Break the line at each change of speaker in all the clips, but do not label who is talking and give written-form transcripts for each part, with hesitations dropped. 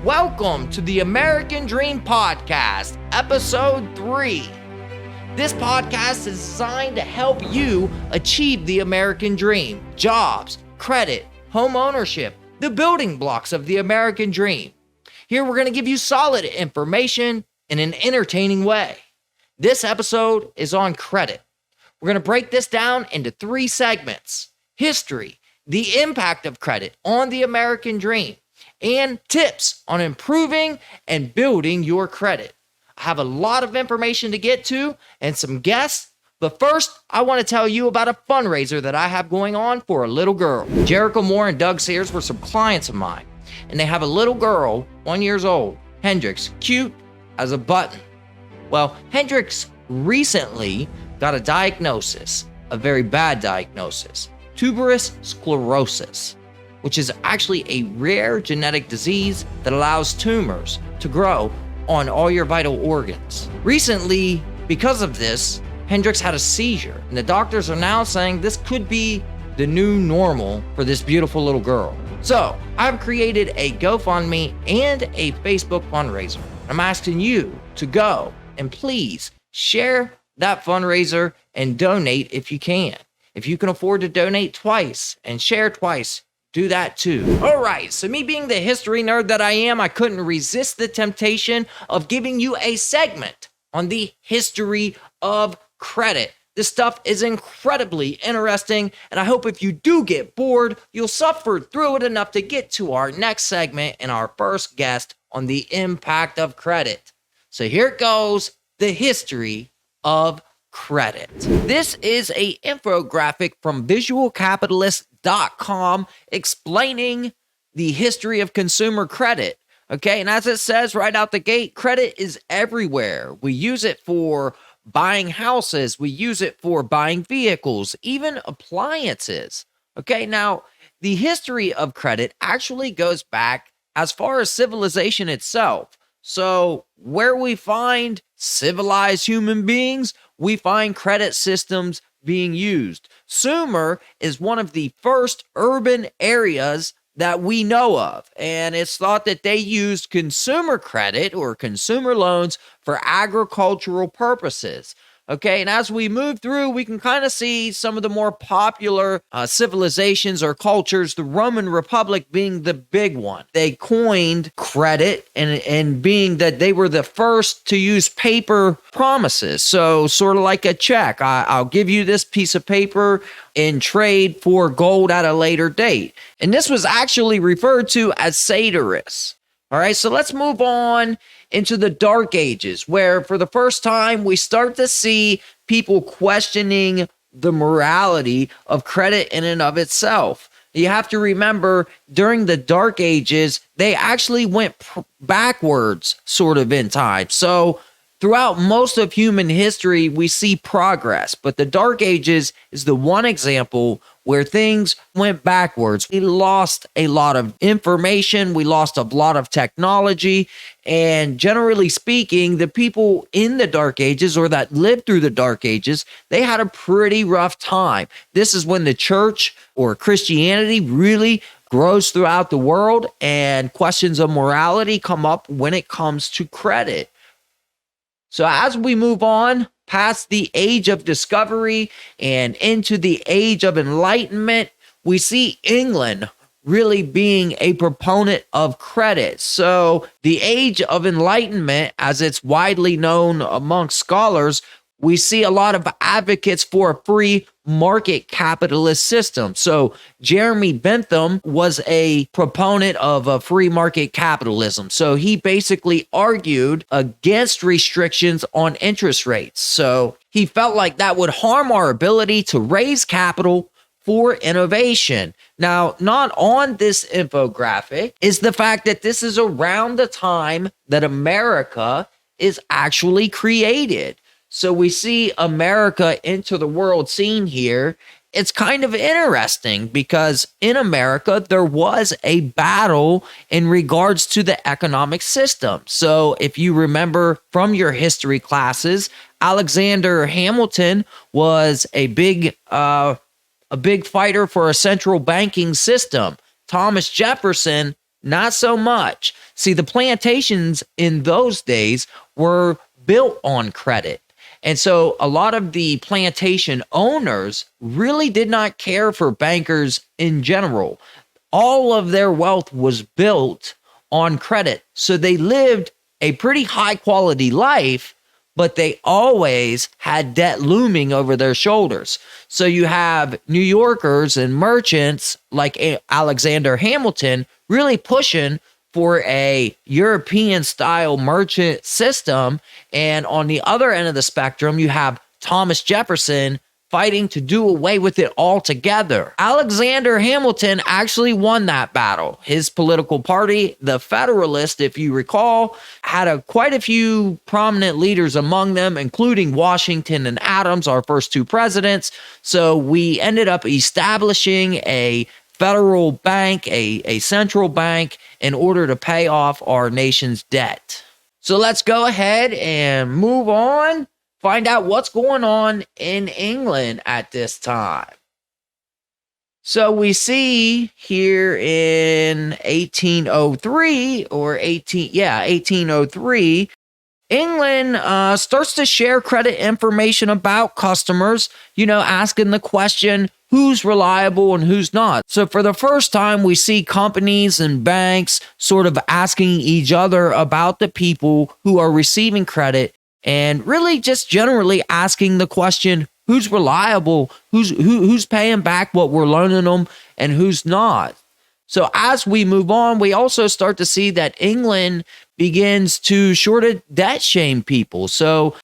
Welcome to the American Dream Podcast, Episode 3. This podcast is designed to help you achieve the American dream, jobs, credit, home ownership, the building blocks of the American dream. Here we're going to give you solid information in an entertaining way. This episode is on credit. We're going to break this down into 3 segments: history, the impact of credit on the American dream, and tips on improving and building your credit. I have a lot of information to get to and some guests, but first I want to tell you about a fundraiser that I have going on for a little girl. Jericho Moore and Doug Sears were some clients of mine, and they have a little girl, 1 year old, Hendrix, cute as a button. Well, Hendrix recently got a diagnosis, a very bad diagnosis, tuberous sclerosis, which is actually a rare genetic disease that allows tumors to grow on all your vital organs. Recently, because of this, Hendrix had a seizure, and the doctors are now saying this could be the new normal for this beautiful little girl. So, I've created a GoFundMe and a Facebook fundraiser. I'm asking you to go and please share that fundraiser and donate if you can. If you can afford to donate twice and share twice, do that too. All right, so me being the history nerd that I am, I couldn't resist the temptation of giving you a segment on the history of credit. This stuff is incredibly interesting, and I hope if you do get bored, you'll suffer through it enough to get to our next segment and our first guest on the impact of credit. So here it goes, the history of credit. This is an infographic from visualcapitalist.com explaining the history of consumer credit. Okay, and as it says right out the gate, credit is everywhere. We use it for buying houses, we use it for buying vehicles, even appliances. Okay, now the history of credit actually goes back as far as civilization itself. So where we find civilized human beings, we find credit systems being used. Sumer is one of the first urban areas that we know of, and it's thought that they used consumer credit or consumer loans for agricultural purposes. Okay, and as we move through, we can kind of see some of the more popular civilizations or cultures, the Roman Republic being the big one. They coined credit and being that they were the first to use paper promises. So sort of like a check. I'll give you this piece of paper in trade for gold at a later date. And this was actually referred to as satyris. All right, so let's move on into the Dark Ages, where for the first time we start to see people questioning the morality of credit in and of itself. You have to remember, during the Dark Ages, they actually went backwards sort of in time. So throughout most of human history, we see progress, but the Dark Ages is the one example where things went backwards. We lost a lot of information, we lost a lot of technology, and generally speaking, the people in the Dark Ages or that lived through the Dark Ages, they had a pretty rough time. This is when the church or Christianity really grows throughout the world, and questions of morality come up when it comes to credit. So as we move on past the age of discovery and into the age of enlightenment, we see England really being a proponent of credit. So the age of enlightenment, as it's widely known amongst scholars, we see a lot of advocates for a free market capitalist system. So Jeremy Bentham was a proponent of a free market capitalism. So he basically argued against restrictions on interest rates. So he felt like that would harm our ability to raise capital for innovation. Now, not on this infographic is the fact that this is around the time that America is actually created. So we see America enter the world scene here. It's kind of interesting because in America, there was a battle in regards to the economic system. So if you remember from your history classes, Alexander Hamilton was a big fighter for a central banking system. Thomas Jefferson Not so much. See, the plantations in those days were built on credit. And so a lot of the plantation owners really did not care for bankers in general. All of their wealth was built on credit. So they lived a pretty high quality life, but they always had debt looming over their shoulders. So you have New Yorkers and merchants like Alexander Hamilton really pushing for a European style merchant system. And on the other end of the spectrum, you have Thomas Jefferson fighting to do away with it altogether. Alexander Hamilton actually won that battle. His political party, the Federalist, if you recall, had quite a few prominent leaders among them, including Washington and Adams, our first two presidents. So we ended up establishing a federal bank, a central bank, in order to pay off our nation's debt. So let's go ahead and move on. Find out what's going on in England at this time. So we see here in 1803, England starts to share credit information about customers, asking the question, who's reliable and who's not. So for the first time, we see companies and banks sort of asking each other about the people who are receiving credit, and really just generally asking the question, who's reliable, who's paying back what we're loaning them, and who's not. So as we move on, we also start to see that England begins to sort of debt shame people.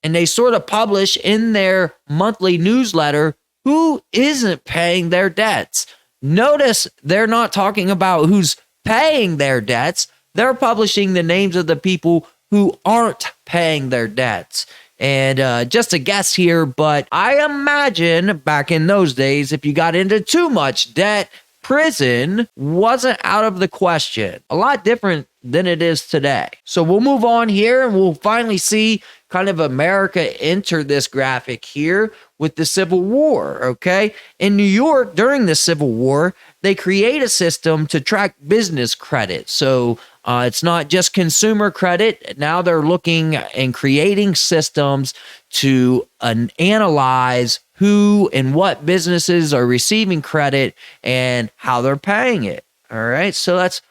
And they sort of publish in their monthly newsletter who isn't paying their debts. Notice they're not talking about who's paying their debts. They're publishing the names of the people who aren't paying their debts. And just a guess here, but I imagine back in those days, if you got into too much debt, prison wasn't out of the question. A lot different than it is today. So we'll move on here and we'll finally see kind of America enter this graphic here with the Civil War, okay? In New York, during the Civil War, they create a system to track business credit. So it's not just consumer credit. Now they're looking and creating systems to analyze who and what businesses are receiving credit and how they're paying it. All right, so let's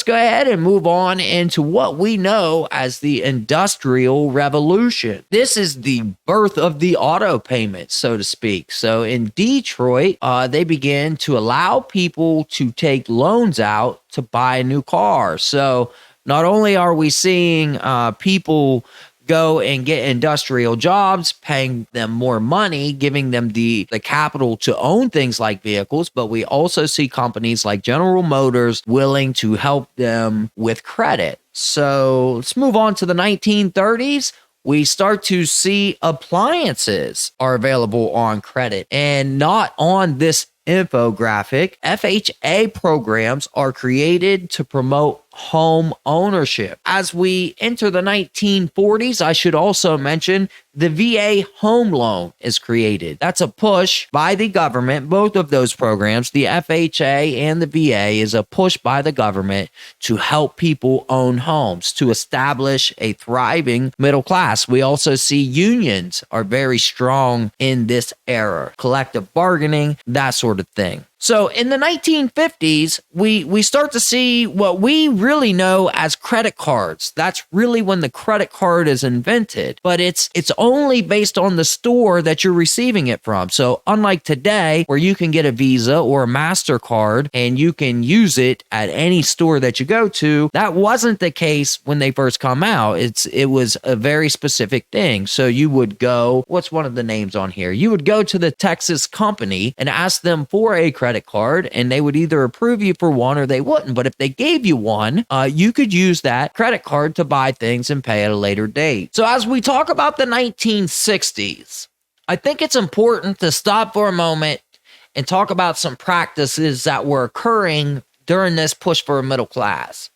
go ahead and move on into what we know as the Industrial Revolution. This is the birth of the auto payment, so to speak. So in Detroit, they began to allow people to take loans out to buy a new car. So not only are we seeing people go and get industrial jobs, paying them more money, giving them the capital to own things like vehicles, but we also see companies like General Motors willing to help them with credit. So let's move on to the 1930s. We start to see appliances are available on credit and not on this infographic. FHA programs are created to promote home ownership. As we enter the 1940s, I should also mention the VA home loan is created. That's a push by the government. Both of those programs, the FHA and the VA, is a push by the government to help people own homes, to establish a thriving middle class. We also see unions are very strong in this era, collective bargaining, that sort of thing. So in the 1950s, we start to see what we really know as credit cards. That's really when the credit card is invented, but it's only based on the store that you're receiving it from. So unlike today, where you can get a Visa or a MasterCard and you can use it at any store that you go to, that wasn't the case when they first come out. It was a very specific thing. So you would go, what's one of the names on here? You would go to the Texas company and ask them for a credit card, and they would either approve you for one or they wouldn't. But if they gave you one, you could use that credit card to buy things and pay at a later date. So as we talk about the 1960s, I think it's important to stop for a moment and talk about some practices that were occurring during this push for a middle class.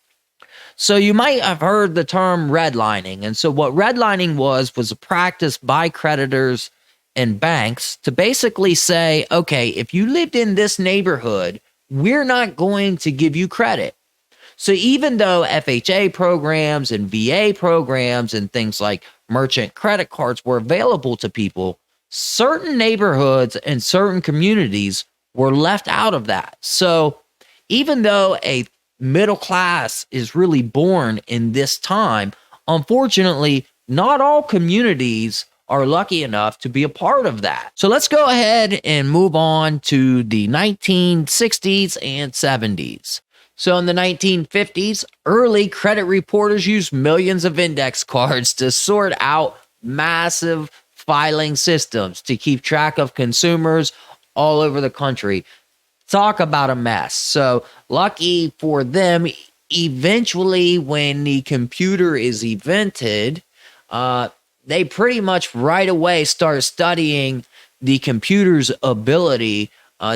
So you might have heard the term redlining. And so what redlining was a practice by creditors and banks to basically say, okay, if you lived in this neighborhood, we're not going to give you credit. So even though FHA programs and VA programs and things like merchant credit cards were available to people, certain neighborhoods and certain communities were left out of that. So even though a middle class is really born in this time, unfortunately, not all communities are lucky enough to be a part of that. So let's go ahead and move on to the 1960s and 70s. So in the 1950s, early credit reporters used millions of index cards to sort out massive filing systems to keep track of consumers all over the country. Talk about a mess. So lucky for them, eventually when the computer is invented, they pretty much right away start studying the computer's ability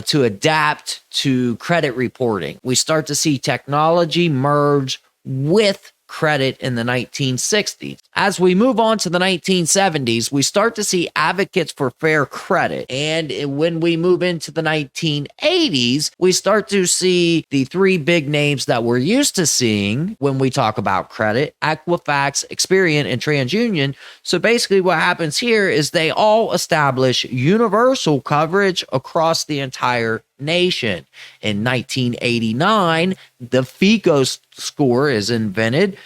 to adapt to credit reporting. We start to see technology merge with credit in the 1960s. As we move on to the 1970s, we start to see advocates for fair credit. And when we move into the 1980s, we start to see the three big names that we're used to seeing when we talk about credit: Equifax, Experian, and TransUnion. So basically what happens here is they all establish universal coverage across the entire nation. In 1989, the FICO score is invented,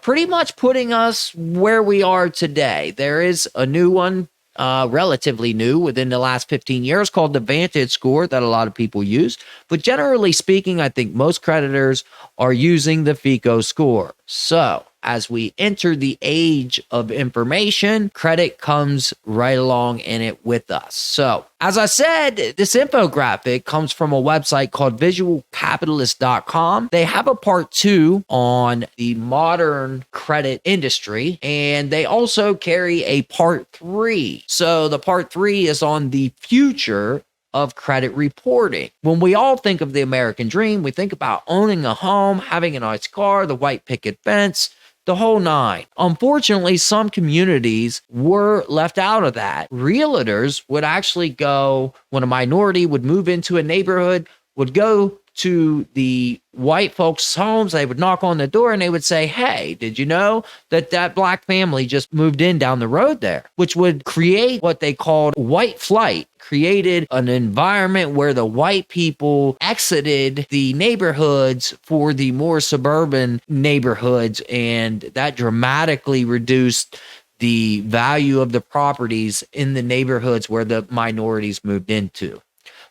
pretty much putting us where we are today. There is a new one, relatively new within the last 15 years, called the Vantage score that a lot of people use. But generally speaking, I think most creditors are using the FICO score. So as we enter the age of information, credit comes right along in it with us. So, as I said, this infographic comes from a website called visualcapitalist.com. They have a part 2 on the modern credit industry, and they also carry a part 3. So, the part 3 is on the future of credit reporting. When we all think of the American dream, we think about owning a home, having a nice car, the white picket fence, the whole nine. Unfortunately, some communities were left out of that. Realtors would actually go, when a minority would move into a neighborhood, would go to the white folks' homes, they would knock on the door and they would say, "Hey, did you know that black family just moved in down the road there?" Which would create what they called white flight, created an environment where the white people exited the neighborhoods for the more suburban neighborhoods, and that dramatically reduced the value of the properties in the neighborhoods where the minorities moved into.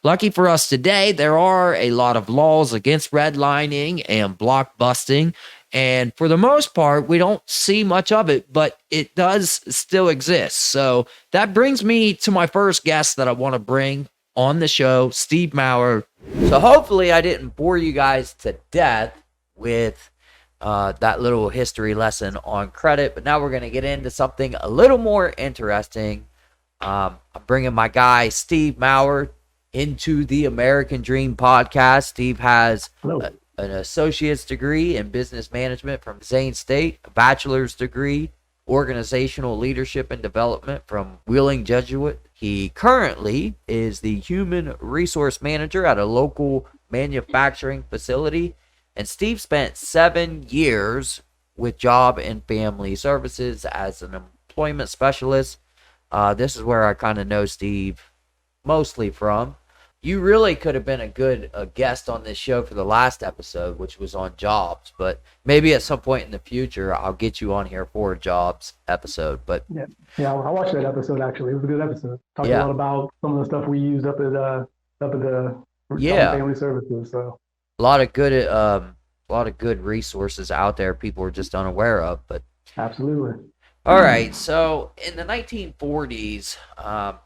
Lucky for us today, there are a lot of laws against redlining and block busting. And for the most part, we don't see much of it, but it does still exist. So that brings me to my first guest that I want to bring on the show, Steve Mourer. So hopefully I didn't bore you guys to death with that little history lesson on credit, but now we're going to get into something a little more interesting. I'm bringing my guy, Steve Mourer, into the American Dream podcast. Steve has an associate's degree in business management from Zane State, a bachelor's degree, organizational leadership and development from Wheeling Jesuit. He currently is the human resource manager at a local manufacturing facility. And Steve spent 7 years with Job and Family Services as an employment specialist. This is where I kind of know Steve mostly from. You really could have been a guest on this show for the last episode, which was on jobs, but maybe at some point in the future, I'll get you on here for a jobs episode. But
yeah, I watched that episode actually. It was a good episode. Talked a lot about some of the stuff we used up at the Family Services. So
a lot of good resources out there people are just unaware of. But
absolutely.
All right, so in the 1940s,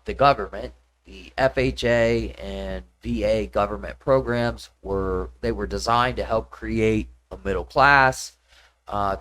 the government, the FHA and VA government programs were designed to help create a middle class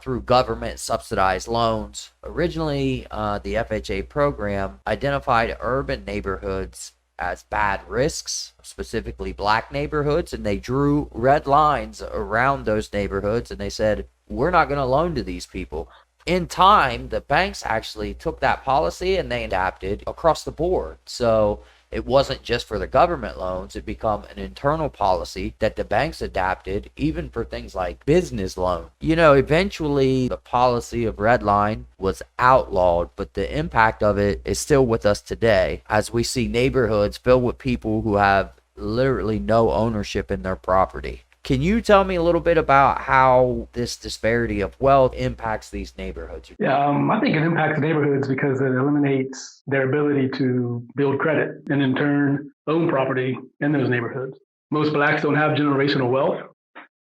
through government subsidized loans. Originally, the FHA program identified urban neighborhoods as bad risks, specifically black neighborhoods, and they drew red lines around those neighborhoods, and they said, "We're not going to loan to these people." In time, the banks actually took that policy and they adapted across the board. So it wasn't just for the government loans. It became an internal policy that the banks adapted, even for things like business loans. Eventually the policy of redline was outlawed, but the impact of it is still with us today, as we see neighborhoods filled with people who have literally no ownership in their property. Can you tell me a little bit about how this disparity of wealth impacts these neighborhoods?
Yeah, I think it impacts neighborhoods because it eliminates their ability to build credit and in turn own property in those neighborhoods. Most blacks don't have generational wealth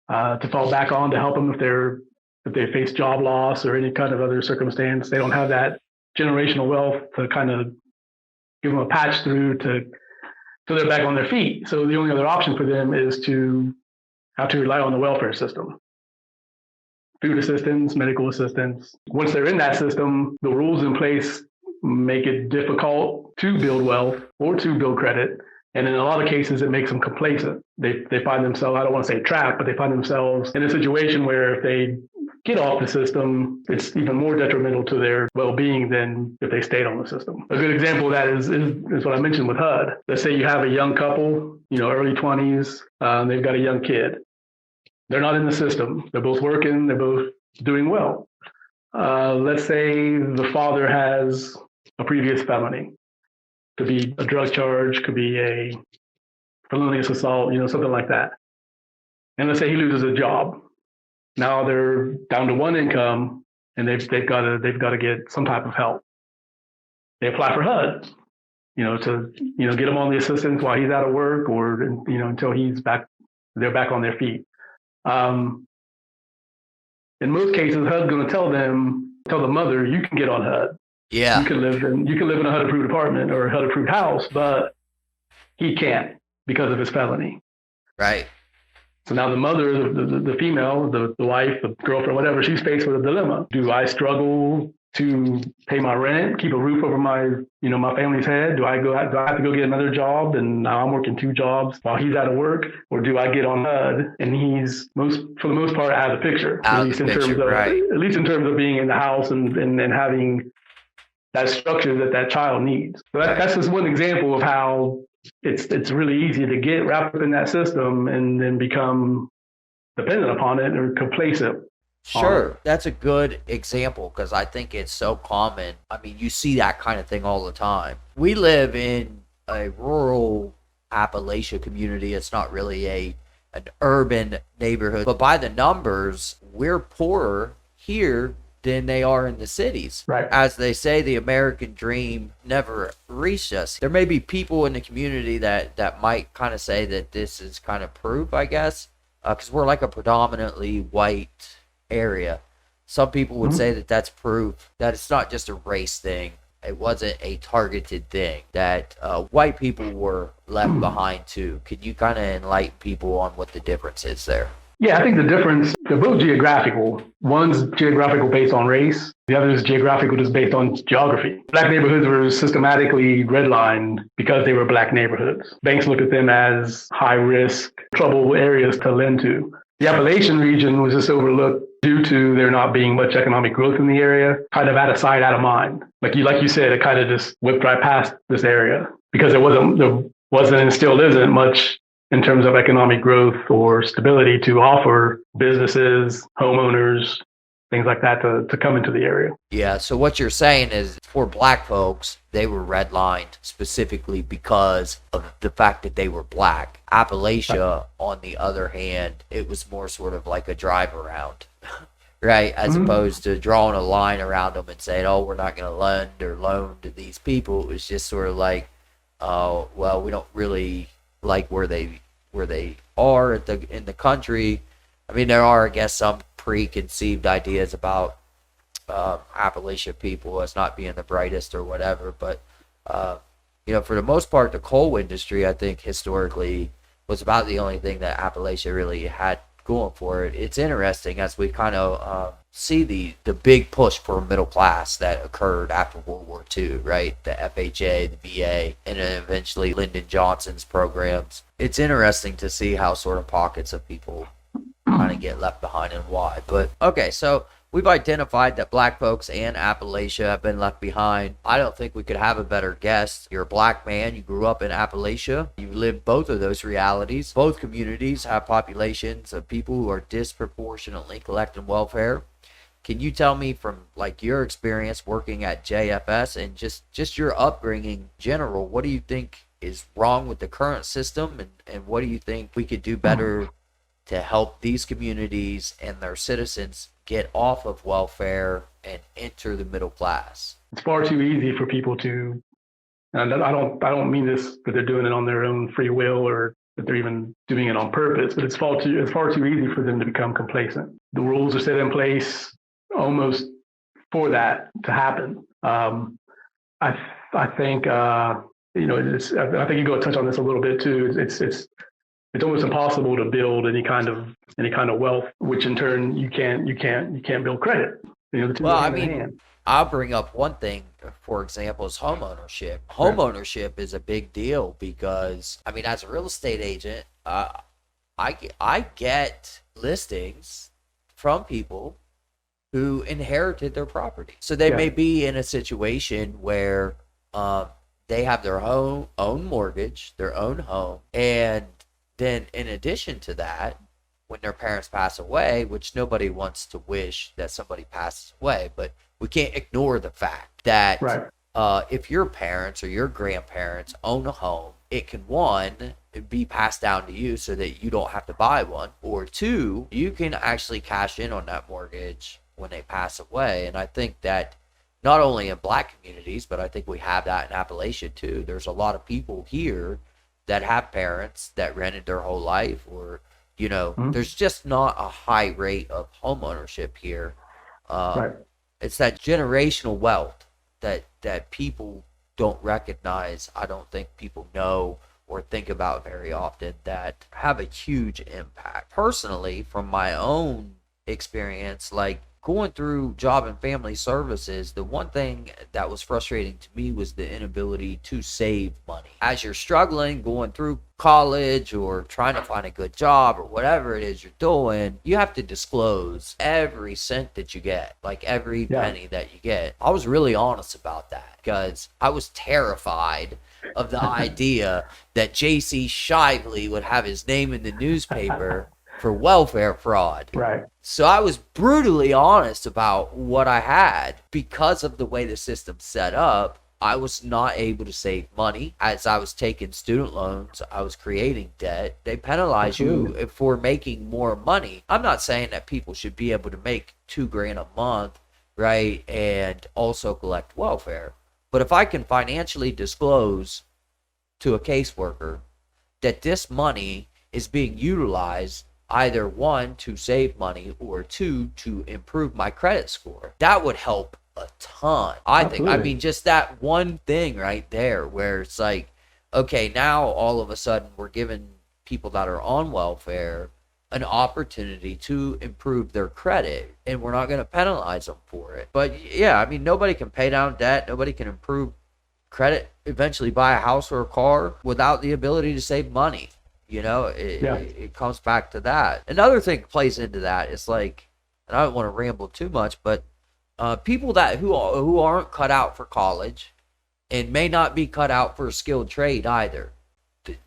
to fall back on to help them if they face job loss or any kind of other circumstance. They don't have that generational wealth to kind of give them a patch through to they're back on their feet. So the only other option for them is to have to rely on the welfare system. Food assistance, medical assistance. Once they're in that system, the rules in place make it difficult to build wealth or to build credit. And in a lot of cases, it makes them complacent. They find themselves, I don't want to say trapped, but they find themselves in a situation where if they get off the system, it's even more detrimental to their well-being than if they stayed on the system. A good example of that is what I mentioned with HUD. Let's say you have a young couple, early 20s, they've got a young kid. They're not in the system. They're both working. They're both doing well. Let's say the father has a previous felony. Could be a drug charge, could be a felonious assault, something like that. And let's say he loses a job. Now they're down to one income, and they've got to get some type of help. They apply for HUD, to get them on the assistance while he's out of work, or until they're back on their feet. In most cases, HUD's going to tell the mother, you can get on HUD.
Yeah.
You can live in a HUD approved apartment or a HUD approved house, but he can't because of his felony.
Right.
So now the mother, the female, the wife, the girlfriend, whatever, she's faced with a dilemma. Do I struggle to pay my rent, keep a roof over my family's head? Do I have to go get another job and now I'm working two jobs while he's out of work? Or do I get on HUD and he's for the most part out of the picture? At least in terms of being in the house and having that structure that child needs. So that's just one example of how it's really easy to get wrapped up in that system and then become dependent upon it or complacent.
Sure. That's a good example because I think it's so common. I mean, you see that kind of thing all the time. We live in a rural Appalachia community. It's not really an urban neighborhood, but by the numbers, we're poorer here than they are in the cities.
Right.
As they say, the American dream never reached us. There may be people in the community that might kind of say that this is kind of proof, I guess, because we're like a predominantly white area. Some people would say that that's proof that it's not just a race thing. It wasn't a targeted thing, that white people were left behind too. Could you kind of enlighten people on what the difference is there?
Yeah, I think the difference, they're both geographical. One's geographical based on race. The other is geographical just based on geography. Black neighborhoods were systematically redlined because they were black neighborhoods. Banks looked at them as high risk, trouble areas to lend to. The Appalachian region was just overlooked due to there not being much economic growth in the area, kind of out of sight, out of mind. Like you said, it kind of just whipped right past this area because there wasn't and still isn't much in terms of economic growth or stability to offer businesses, homeowners, things like that to come into the area.
Yeah, so what you're saying is for black folks, they were redlined specifically because of the fact that they were black. Appalachia, on the other hand, it was more sort of like a drive around, right? As opposed to drawing a line around them and saying, oh, we're not going to lend or loan to these people. It was just sort of like, oh, well, we don't really like where they are in the country. I mean, there are, I guess, some preconceived ideas about Appalachia people as not being the brightest or whatever, but for the most part, the coal industry, I think, historically was about the only thing that Appalachia really had going for it. It's interesting as we kind of see the big push for middle class that occurred after World War II, right? The FHA, the VA, and then eventually Lyndon Johnson's programs. It's interesting to see how sort of pockets of people kind of get left behind and why. But okay, so we've identified that black folks and Appalachia have been left behind. I don't think we could have a better guest. You're a black man. You grew up in Appalachia. You lived both of those realities. Both communities have populations of people who are disproportionately collecting welfare. Can you tell me from like your experience working at JFS and just your upbringing in general, what do you think is wrong with the current system, and what do you think we could do better to help these communities and their citizens get off of welfare and enter the middle class?
It's far too easy for people to, and I don't mean this that they're doing it on their own free will or that they're even doing it on purpose, but it's far too easy for them to become complacent. The rules are set in place almost for that to happen. I think I think you go touch on this a little bit too. It's almost impossible to build any kind of wealth, which in turn you can't build credit. The two
Well,
go
I
hand in
mean,
hand.
I'll bring up one thing, for example, is homeownership. Homeownership is a big deal because, I mean, as a real estate agent, I get listings from people who inherited their property. So they may be in a situation where they have their own mortgage, their own home, and then in addition to that, when their parents pass away, which nobody wants to wish that somebody passes away, but we can't ignore the fact that if your parents or your grandparents own a home, it can, one, be passed down to you so that you don't have to buy one, or two, you can actually cash in on that mortgage when they pass away. And I think that not only in black communities, but I think we have that in Appalachia too. There's a lot of people here that have parents that rented their whole life, or there's just not a high rate of home ownership here. It's that generational wealth that people don't recognize. I don't think people know or think about very often, that have a huge impact. Personally, from my own experience, like going through job and family services, the one thing that was frustrating to me was the inability to save money. As you're struggling, going through college or trying to find a good job or whatever it is you're doing, you have to disclose every cent that you get, like every penny that you get. I was really honest about that because I was terrified of the idea that JC Shively would have his name in the newspaper for welfare fraud. So I was brutally honest about what I had. Because of the way the system's set up, I was not able to save money. As I was taking student loans, I was creating debt. They penalize you for making more money. I'm not saying that people should be able to make $2,000 a month, right, and also collect welfare. But if I can financially disclose to a caseworker that this money is being utilized either one, to save money, or two, to improve my credit score, that would help a ton. I think, I mean, just that one thing right there where it's like, okay, now all of a sudden we're giving people that are on welfare an opportunity to improve their credit, and we're not going to penalize them for it. But yeah, I mean, nobody can pay down debt, nobody can improve credit, eventually buy a house or a car without the ability to save money. It comes back to that. Another thing plays into that is like, and I don't want to ramble too much, but people that who aren't cut out for college and may not be cut out for a skilled trade either.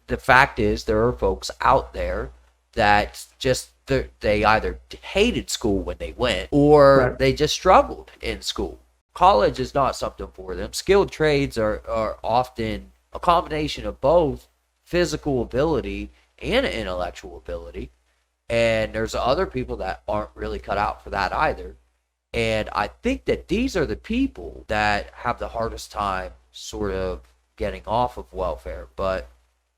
The fact is, there are folks out there that just they either hated school when they went, or they just struggled in school. College is not something for them. Skilled trades are often a combination of both physical ability and intellectual ability, and there's other people that aren't really cut out for that either. And I think that these are the people that have the hardest time sort of getting off of welfare. But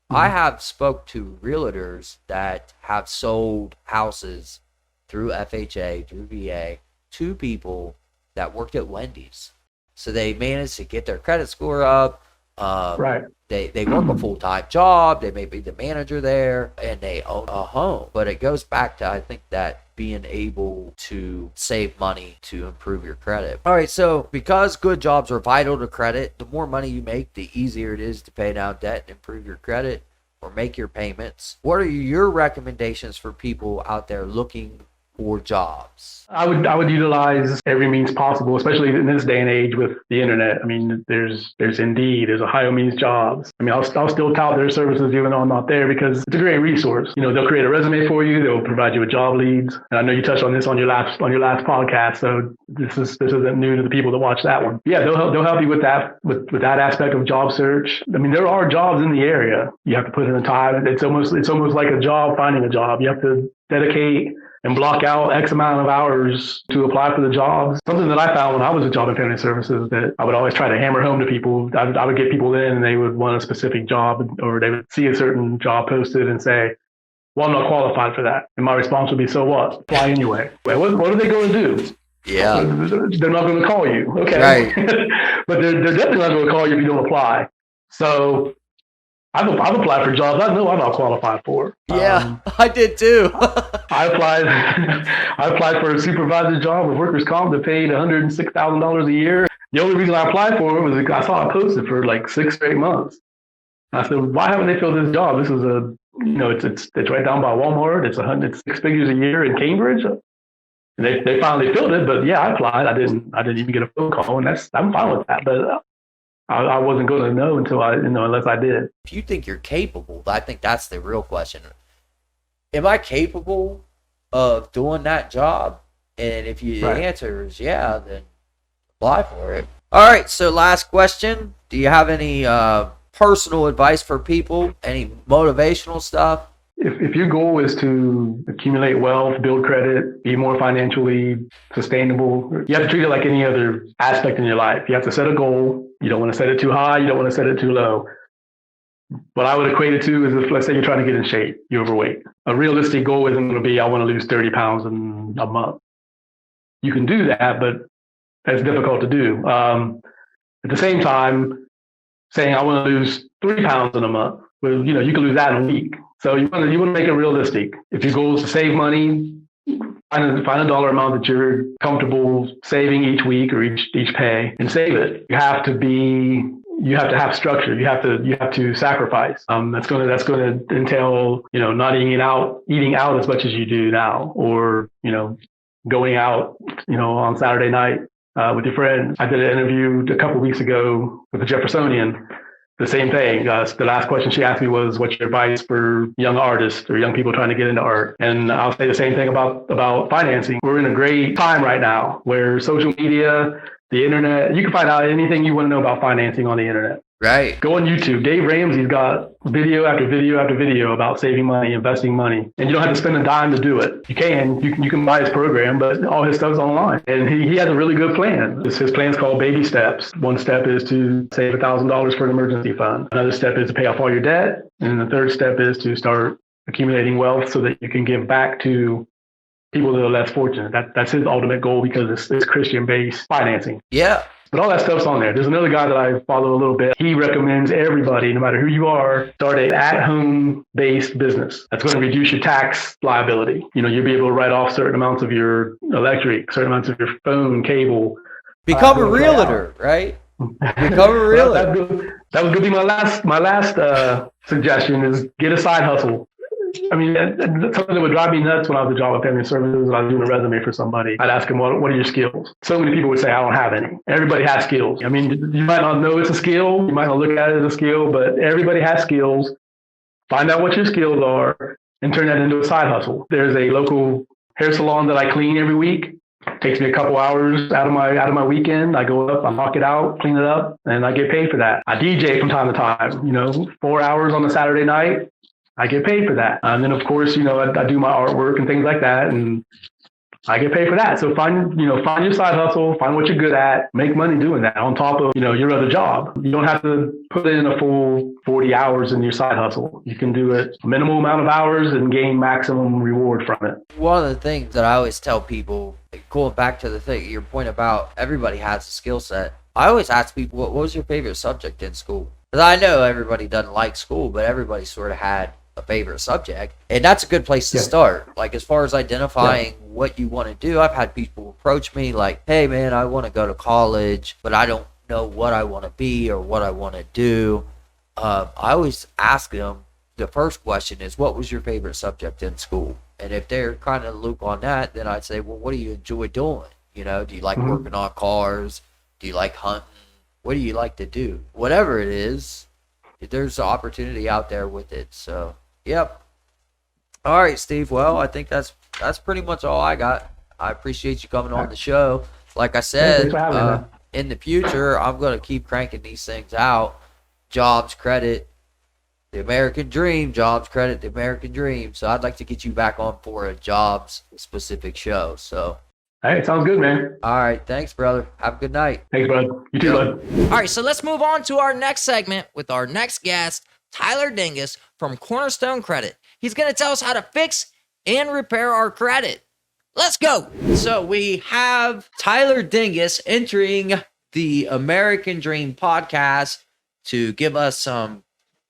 I have spoke to realtors that have sold houses through FHA, through VA, to people that worked at Wendy's. So they managed to get their credit score up. They work a full-time job. They may be the manager there, and they own a home. But it goes back to, I think, that being able to save money to improve your credit. All right, so because good jobs are vital to credit, the more money you make, the easier it is to pay down debt and improve your credit or make your payments. What are your recommendations for people out there looking for jobs?
I would utilize every means possible, especially in this day and age with the internet. I mean, there's Indeed, there's Ohio Means Jobs. I mean, I'll still tout their services even though I'm not there because it's a great resource. You know, they'll create a resume for you. They'll provide you with job leads. And I know you touched on this on your last podcast, so this isn't new to the people that watch that one. Yeah, they'll help you with that that aspect of job search. I mean, there are jobs in the area. You have to put in the time. It's almost like a job finding a job. You have to dedicate and block out X amount of hours to apply for the jobs. Something that I found when I was at Job and Family Services that I would always try to hammer home to people. I would get people in and they would want a specific job, or they would see a certain job posted and say, well, I'm not qualified for that. And my response would be, so what? Apply anyway. What are they going to do?
Yeah.
They're not going to call you. Okay.
Right.
But they're definitely not going to call you if you don't apply. So I've applied for jobs I know I'm not qualified for.
Yeah, I did too.
I applied for a supervisor job with workers' comp that paid $106,000 a year. The only reason I applied for it was I saw it posted for like 6 straight months. I said, why haven't they filled this job? This is it's right down by Walmart. It's 6 figures a year in Cambridge. And they finally filled it, but yeah, I applied. I didn't even get a phone call, and I'm fine with that. But I wasn't going to know unless I did.
If you think you're capable, I think that's the real question. Am I capable of doing that job? And if the answer is yeah, then apply for it. All right, so last question. Do you have any personal advice for people? Any motivational stuff?
If your goal is to accumulate wealth, build credit, be more financially sustainable, you have to treat it like any other aspect in your life. You have to set a goal. You don't want to set it too high. You don't want to set it too low. What I would equate it to is if, let's say you're trying to get in shape, you're overweight. A realistic goal isn't going to be, I want to lose 30 pounds in a month. You can do that, but that's difficult to do. At the same time, saying I want to lose 3 pounds in a month, well, you can lose that in a week. So you want to make it realistic. If your goal is to save money, find a dollar amount that you're comfortable saving each week or each pay and save it. You have to have structure. You have to sacrifice. That's going to entail, not eating out as much as you do now, or, going out, on Saturday night, with your friends. I did an interview a couple of weeks ago with a Jeffersonian. The same thing. The last question she asked me was, what's your advice for young artists or young people trying to get into art? And I'll say the same thing about financing. We're in a great time right now where social media, the internet, you can find out anything you want to know about financing on the internet.
Right.
Go on YouTube. Dave Ramsey's got video after video after video about saving money, investing money. And you don't have to spend a dime to do it. You can buy his program, but all his stuff's online. And he has a really good plan. His plan's called Baby Steps. One step is to save $1,000 for an emergency fund. Another step is to pay off all your debt. And the third step is to start accumulating wealth so that you can give back to people that are less fortunate. That's his ultimate goal because it's Christian-based financing.
Yeah.
But all that stuff's on there. There's another guy that I follow a little bit. He recommends everybody, no matter who you are, start an at-home based business. That's going to reduce your tax liability. You'll be able to write off certain amounts of your electric, certain amounts of your phone, cable.
Become a realtor, right? Become a realtor.
That was going to be my last suggestion is get a side hustle. I mean, something that would drive me nuts when I was at Job and Family Services and I was doing a resume for somebody. I'd ask them, what are your skills? So many people would say, I don't have any. Everybody has skills. I mean, you might not know it's a skill. You might not look at it as a skill, but everybody has skills. Find out what your skills are and turn that into a side hustle. There's a local hair salon that I clean every week. It takes me a couple hours out of my weekend. I go up, I knock it out, clean it up, and I get paid for that. I DJ from time to time, 4 hours on a Saturday night. I get paid for that. And then, of course, I do my artwork and things like that, and I get paid for that. So find your side hustle, find what you're good at, make money doing that on top of, your other job. You don't have to put in a full 40 hours in your side hustle. You can do it a minimal amount of hours and gain maximum reward from it.
One of the things that I always tell people, going back to your point about everybody has a skill set. I always ask people, what was your favorite subject in school? Because I know everybody doesn't like school, but everybody sort of had a favorite subject, and that's a good place to start. Like, as far as identifying what you want to do, I've had people approach me like, hey man, I want to go to college, but I don't know what I want to be or what I want to do. I always ask them, the first question is, what was your favorite subject in school? And if they're kind of loop on that, then I'd say, well, what do you enjoy doing? You know, do you like
Mhm.
working on cars? Do you like hunting? What do you like to do? Whatever it is, there's opportunity out there with it. So, yep. All right, Steve. Well, I think that's pretty much all I got. I appreciate you coming
All
on
right.
the show. Like I
Hey, thanks
said,
for having me, man.
in the future, I'm going to keep cranking these things out. Jobs, credit, the American dream. Jobs, credit, the American dream. So I'd like to get you back on for a jobs specific show. So,
Hey, sounds good, man.
all right. Thanks, brother. Have a good night.
Thanks, bud. You too,
Yep.
bud.
All right, so let's move on to our next segment with our next guest, Tyler Dingus from Cornerstone Credit. He's going to tell us how to fix and repair our credit. Let's go. So we have Tyler Dingus entering the American Dream podcast to give us some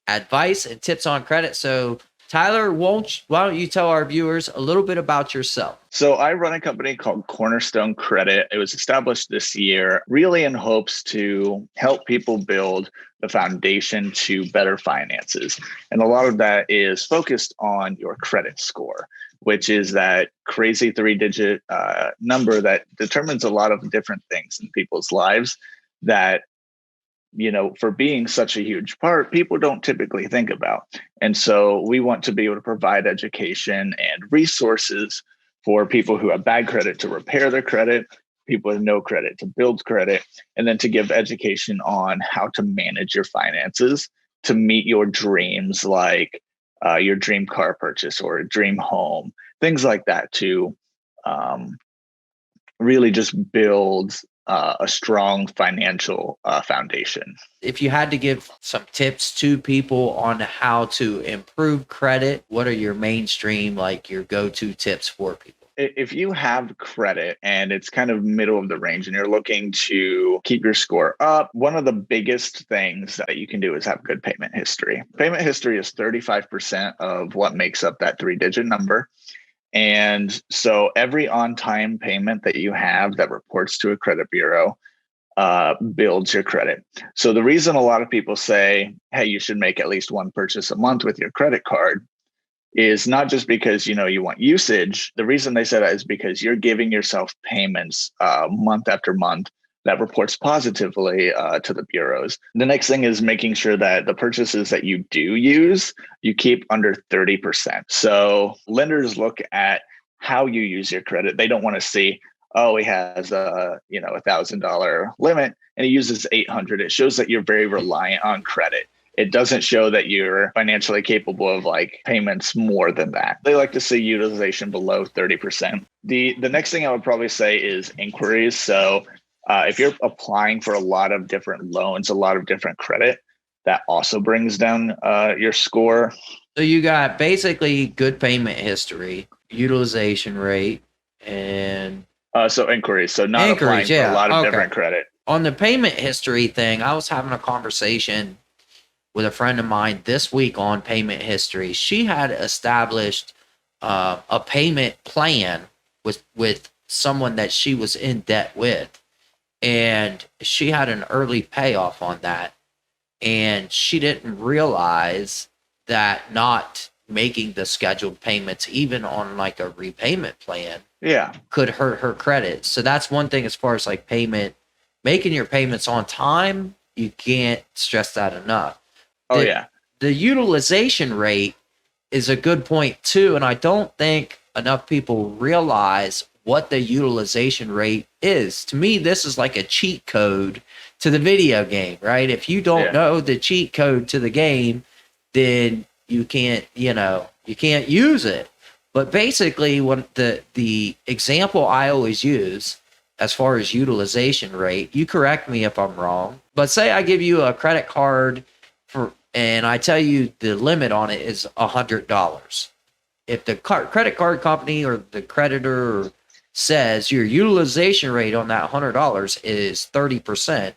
advice and tips on credit. So Tyler, why don't you tell our viewers a little bit about yourself?
So I run a company called Cornerstone Credit. It was established this year, really in hopes to help people build the foundation to better finances. And a lot of that is focused on your credit score, which is that crazy 3-digit number that determines a lot of different things in people's lives that, for being such a huge part, people don't typically think about. And so we want to be able to provide education and resources for people who have bad credit to repair their credit, people with no credit to build credit, and then to give education on how to manage your finances to meet your dreams, like your dream car purchase or a dream home, things like that, to really just build a strong financial foundation.
If you had to give some tips to people on how to improve credit, what are your mainstream, like your go-to tips for people?
If you have credit and it's kind of middle of the range and you're looking to keep your score up, one of the biggest things that you can do is have good payment history. Payment history is 35% of what makes up that 3-digit number. And so every on-time payment that you have that reports to a credit bureau builds your credit. So the reason a lot of people say, hey, you should make at least one purchase a month with your credit card is not just because, you want usage. The reason they say that is because you're giving yourself payments month after month that reports positively to the bureaus. The next thing is making sure that the purchases that you do use, you keep under 30%. So lenders look at how you use your credit. They don't want to see, oh, he has $1,000 limit and he uses 800. It shows that you're very reliant on credit. It doesn't show that you're financially capable of payments more than that. They like to see utilization below 30%. The next thing I would probably say is inquiries. So if you're applying for a lot of different loans, a lot of different credit, that also brings down your score.
So you got basically good payment history, utilization rate, and
so inquiries. So not applying for a lot of different credit.
On the payment history thing, I was having a conversation with a friend of mine this week on payment history. She had established a payment plan with someone that she was in debt with, and she had an early payoff on that, and she didn't realize that not making the scheduled payments, even on like a repayment plan, could hurt her credit. So that's one thing as far as making your payments on time. You can't stress that enough. The utilization rate is a good point too, and I don't think enough people realize what the utilization rate is. To me, this is like a cheat code to the video game, right? If you don't know the cheat code to the game, then you can't use it. But basically, what the example I always use as far as utilization rate, you correct me if I'm wrong, but say I give you a credit card and I tell you the limit on it is $100. If the credit card company or the creditor says your utilization rate on that $100 is 30%,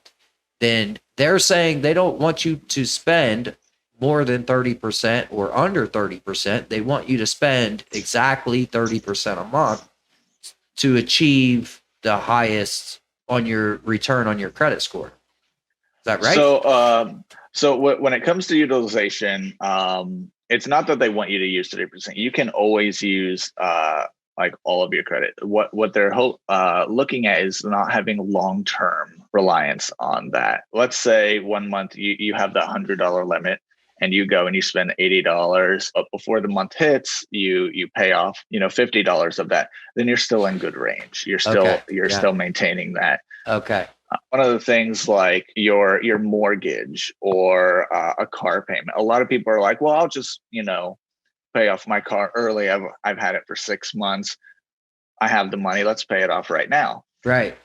then they're saying they don't want you to spend more than 30% or under 30%. They want you to spend exactly 30% a month to achieve the highest on your return on your credit score. Is that right?
So when it comes to utilization, it's not that they want you to use 30%. You can always use like all of your credit. What they're looking at is not having long-term reliance on that. Let's say 1 month you have that $100 limit and you go and you spend $80, but before the month hits, you pay off, $50 of that. Then you're still in good range. You're still maintaining that.
Okay.
One of the things like your mortgage or a car payment. A lot of people are like, well, I'll just, pay off my car early. I've had it for 6 months. I have the money. Let's pay it off right now.
Right.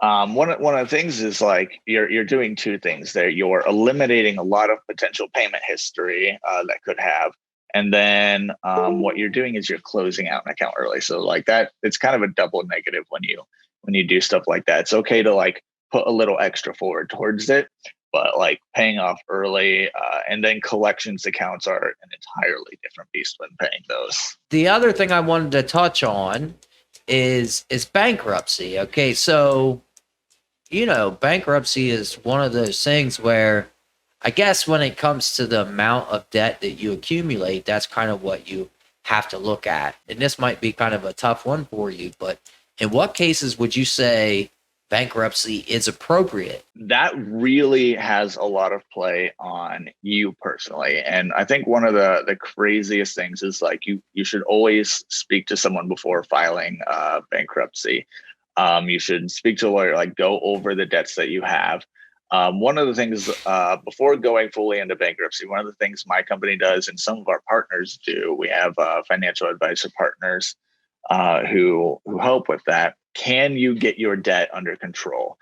One of the things is like you're doing two things there. You're eliminating a lot of potential payment history that could have, and then what you're doing is you're closing out an account early. So like that, it's kind of a double negative when you do stuff like that. It's okay to like put a little extra forward towards it, but like paying off early and then collections accounts are an entirely different beast when paying those.
The other thing I wanted to touch on is bankruptcy. Okay, so bankruptcy is one of those things where I guess when it comes to the amount of debt that you accumulate, that's kind of what you have to look at. And this might be kind of a tough one for you, but in what cases would you say bankruptcy is appropriate?
That really has a lot of play on you personally. And I think one of the craziest things is like you should always speak to someone before filing bankruptcy. You should speak to a lawyer, like go over the debts that you have. One of the things before going fully into bankruptcy, one of the things my company does and some of our partners do, we have financial advisor partners who help with that. Can you get your debt under control?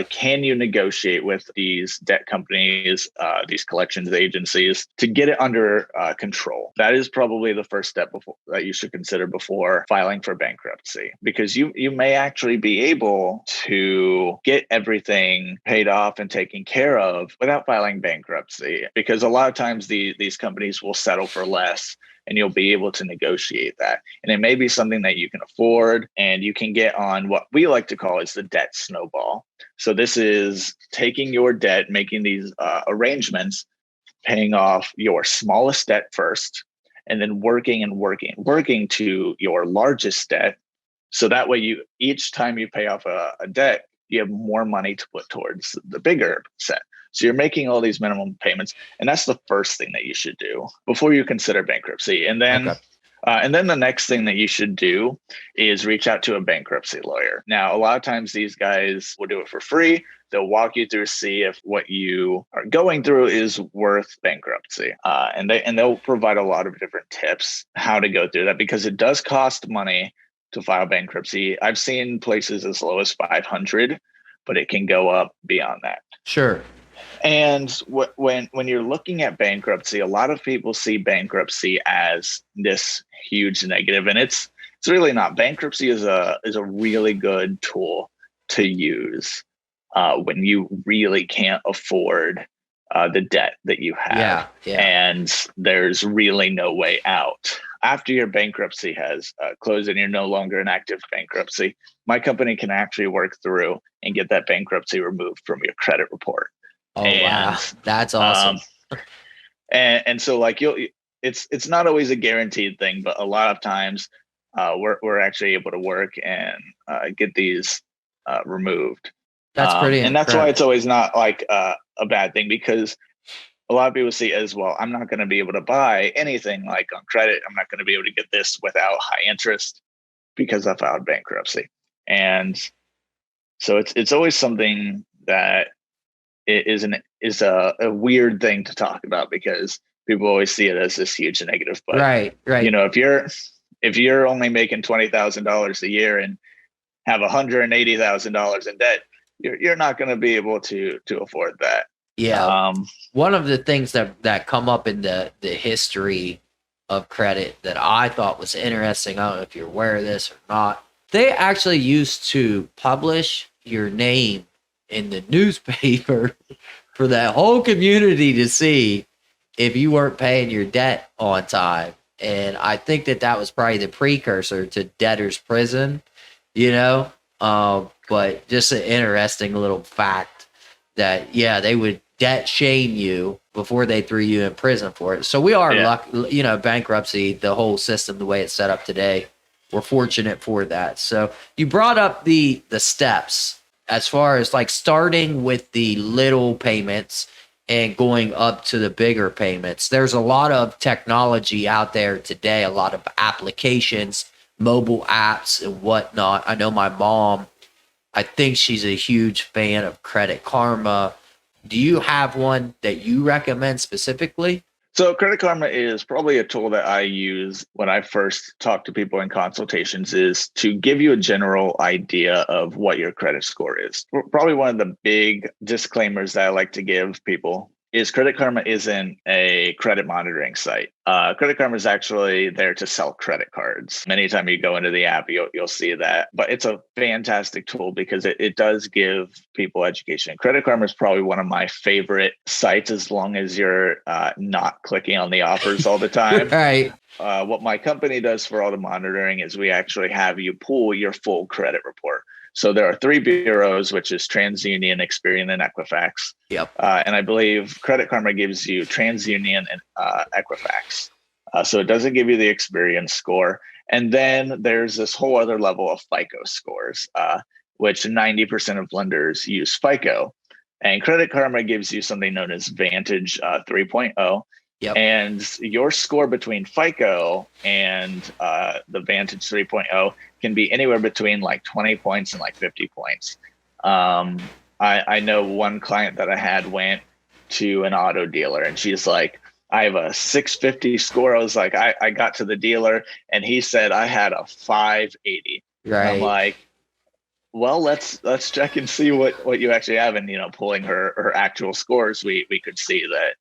Can you negotiate with these debt companies, these collections agencies to get it under control? That is probably the first step that you should consider before filing for bankruptcy, because you may actually be able to get everything paid off and taken care of without filing bankruptcy, because a lot of times these companies will settle for less. And you'll be able to negotiate that. And it may be something that you can afford, and you can get on what we like to call is the debt snowball. So this is taking your debt, making these arrangements, paying off your smallest debt first, and then working to your largest debt. So that way each time you pay off a debt, you have more money to put towards the bigger set. So you're making all these minimum payments, and that's the first thing that you should do before you consider bankruptcy. And then, the next thing that you should do is reach out to a bankruptcy lawyer. Now, a lot of times these guys will do it for free. They'll walk you through, see if what you are going through is worth bankruptcy, and they'll provide a lot of different tips how to go through that, because it does cost money to file bankruptcy. I've seen places as low as $500, but it can go up beyond that.
Sure.
And when you're looking at bankruptcy, a lot of people see bankruptcy as this huge negative, and it's really not. Bankruptcy is a really good tool to use when you really can't afford the debt that you have, and there's really no way out. After your bankruptcy has closed and you're no longer in active bankruptcy, my company can actually work through and get that bankruptcy removed from your credit report.
Oh, wow. That's awesome.
And so like it's not always a guaranteed thing, but a lot of times we're actually able to work and get these removed.
That's pretty
and that's why it's always not like a bad thing, because a lot of people see as, well, I'm not going to be able to buy anything like on credit. I'm not going to be able to get this without high interest because I filed bankruptcy. And so it's always something that is a weird thing to talk about, because people always see it as this huge negative. But
right.
If you're only making $20,000 a year and have $180,000 in debt, you're not going to be able to afford that.
Yeah. One of the things that come up in the history of credit that I thought was interesting, I don't know if you're aware of this or not, they actually used to publish your name in the newspaper for that whole community to see if you weren't paying your debt on time. And I think that was probably the precursor to debtor's prison, but just an interesting little fact that, they would debt shame you before they threw you in prison for it. So we are
Yeah.
bankruptcy, the whole system, the way it's set up today, we're fortunate for that. So you brought up the steps as far as like starting with the little payments and going up to the bigger payments. There's a lot of technology out there today, a lot of applications, mobile apps and whatnot. I know my mom, I think she's a huge fan of Credit Karma. Do you have one that you recommend specifically?
So Credit Karma is probably a tool that I use when I first talk to people in consultations, is to give you a general idea of what your credit score is. Probably one of the big disclaimers that I like to give people is Credit Karma isn't a credit monitoring site. Credit Karma is actually there to sell credit cards. Anytime you go into the app, you'll see that. But it's a fantastic tool because it does give people education. Credit Karma is probably one of my favorite sites, as long as you're not clicking on the offers all the time.
Right.
What my company does for all the monitoring is we actually have you pull your full credit report. So there are 3 bureaus, which is TransUnion, Experian, and Equifax.
Yep.
And I believe Credit Karma gives you TransUnion and Equifax. So it doesn't give you the Experian score. And then there's this whole other level of FICO scores, which 90% of lenders use FICO. And Credit Karma gives you something known as Vantage 3.0.
Yep.
And your score between FICO and the Vantage 3.0 can be anywhere between like 20 points and like 50 points. I know one client that I had went to an auto dealer and she's like, I have a 650 score. I was like, I got to the dealer and he said I had a 580.
Right.
And I'm like, well, let's check and see what you actually have. And, pulling her actual scores, we could see that,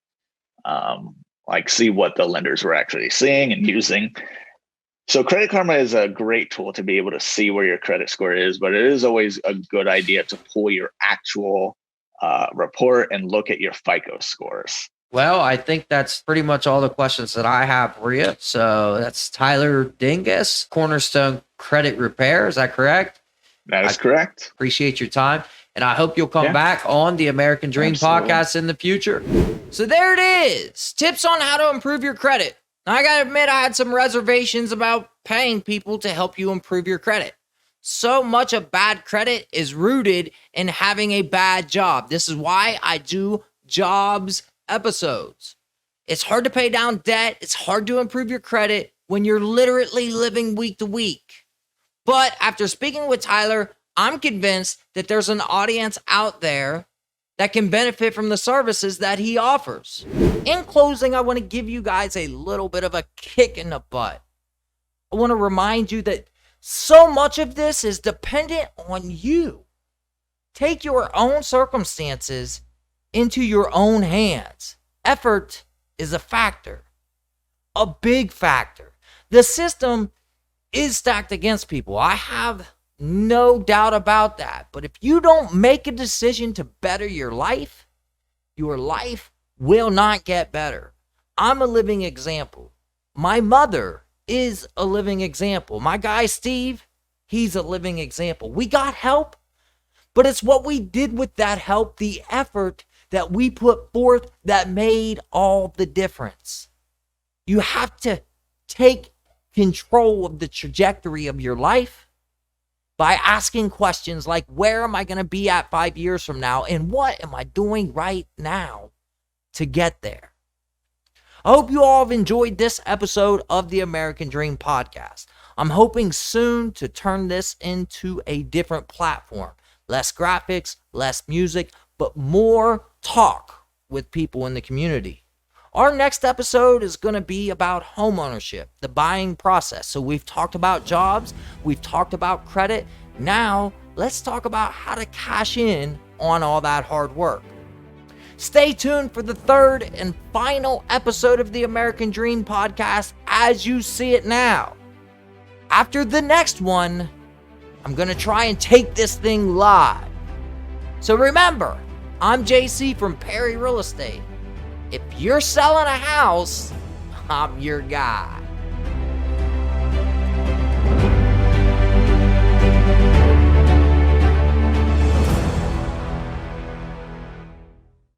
see what the lenders were actually seeing and using. So Credit Karma is a great tool to be able to see where your credit score is, but it is always a good idea to pull your actual report and look at your FICO scores.
Well, I think that's pretty much all the questions that I have for you. So that's Tyler Dingus, Cornerstone Credit Repair. Is that correct?
That is correct.
Appreciate your time. And I hope you'll come back on the American Dream
Absolutely.
podcast in the future. So there it is. Tips on how to improve your credit. Now, I got to admit, I had some reservations about paying people to help you improve your credit. So much of bad credit is rooted in having a bad job. This is why I do jobs episodes. It's hard to pay down debt. It's hard to improve your credit when you're literally living week to week. But after speaking with Tyler, I'm convinced that there's an audience out there that can benefit from the services that he offers. In closing, I want to give you guys a little bit of a kick in the butt. I want to remind you that so much of this is dependent on you. Take your own circumstances into your own hands. Effort is a factor, a big factor. The system is stacked against people. I have no doubt about that. But if you don't make a decision to better your life will not get better. I'm a living example. My mother is a living example. My guy, Steve, he's a living example. We got help, but it's what we did with that help, the effort that we put forth that made all the difference. You have to take control of the trajectory of your life by asking questions like, where am I going to be at 5 years from now? And what am I doing right now to get there? I hope you all have enjoyed this episode of the American Dream podcast. I'm hoping soon to turn this into a different platform. Less graphics, less music, but more talk with people in the community. Our next episode is going to be about homeownership, the buying process. So we've talked about jobs, we've talked about credit. Now let's talk about how to cash in on all that hard work. Stay tuned for the third and final episode of the American Dream podcast as you see it now. After the next one, I'm going to try and take this thing live. So remember, I'm JC from Perry Real Estate. If you're selling a house, I'm your guy.